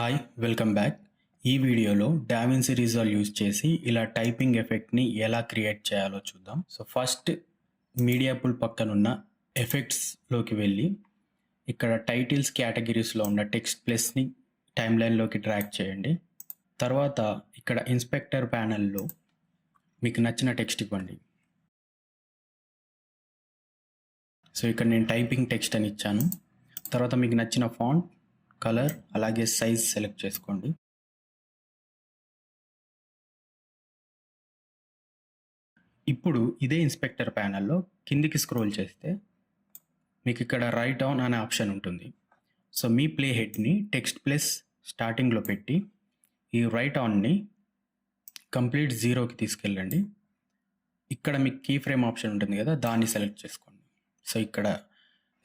Hi welcome back. ఈ వీడియోలో DaVinci resolve use చేసి ఇలా టైపింగ్ ఎఫెక్ట్ని ఎలా క్రియేట్ చేయాలో చూద్దాం. సో ఫస్ట్ మీడియా పూల్ పక్కనున్న ఎఫెక్ట్స్లోకి వెళ్ళి ఇక్కడ టైటిల్స్ కేటగిరీస్లో ఉన్న టెక్స్ట్ ప్లస్ని టైమ్ లైన్లోకి డ్రాగ్ చేయండి. తర్వాత ఇక్కడ ఇన్స్పెక్టర్ ప్యానెల్లో మీకు నచ్చిన టెక్స్ట్ ఇవ్వండి. సో ఇక్కడ నేను టైపింగ్ టెక్స్ట్ అని ఇచ్చాను. తర్వాత మీకు నచ్చిన ఫాంట్, కలర్ అలాగే సైజ్ సెలెక్ట్ చేసుకోండి. ఇప్పుడు ఇదే ఇన్స్పెక్టర్ ప్యానెల్లో కిందికి స్క్రోల్ చేస్తే మీకు ఇక్కడ రైట్ డౌన్ అనే ఆప్షన్ ఉంటుంది. సో మీ ప్లే హెడ్ని టెక్స్ట్ ప్లస్ స్టార్టింగ్లో పెట్టి ఈ రైట్ ఆన్ని కంప్లీట్ జీరోకి తీసుకెళ్ళండి. ఇక్కడ మీకు కీ ఫ్రేమ్ ఆప్షన్ ఉంటుంది కదా, దాన్ని సెలెక్ట్ చేసుకోండి. సో ఇక్కడ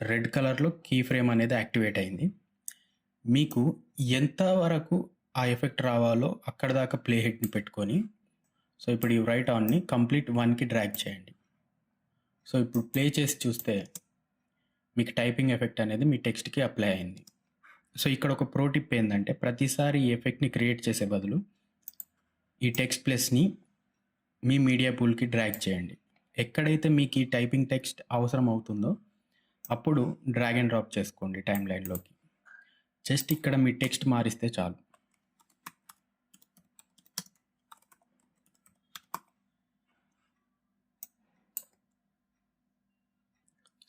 రెడ్ కలర్లో కీ ఫ్రేమ్ అనేది యాక్టివేట్ అయింది. మీకు ఎంతవరకు ఆ ఎఫెక్ట్ రావాలో అక్కడ దాకా ప్లే హెడ్ని పెట్టుకొని సో ఇప్పుడు ఈ రైట్ ఆన్ని కంప్లీట్ 1కి డ్రాగ్ చేయండి. సో ఇప్పుడు ప్లే చేసి చూస్తే మీకు టైపింగ్ ఎఫెక్ట్ అనేది మీ టెక్స్ట్కి అప్లై అయింది. సో ఇక్కడ ఒక ప్రో టిప్ ఏంటంటే ప్రతిసారి ఈ ఎఫెక్ట్ని క్రియేట్ చేసే బదులు ఈ టెక్స్ట్ ప్లస్ని మీ మీడియా పూల్కి డ్రాగ్ చేయండి. ఎక్కడైతే మీకు ఈ టైపింగ్ టెక్స్ట్ అవసరం అవుతుందో అప్పుడు డ్రాగ్ అండ్ డ్రాప్ చేసుకోండి టైం లైన్లోకి. జస్ట్ ఇక్కడ మీ టెక్స్ట్ మారిస్తే చాలు.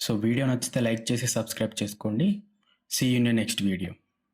సో వీడియో నచ్చితే లైక్ చేసి సబ్స్క్రైబ్ చేసుకోండి. See you in the next video.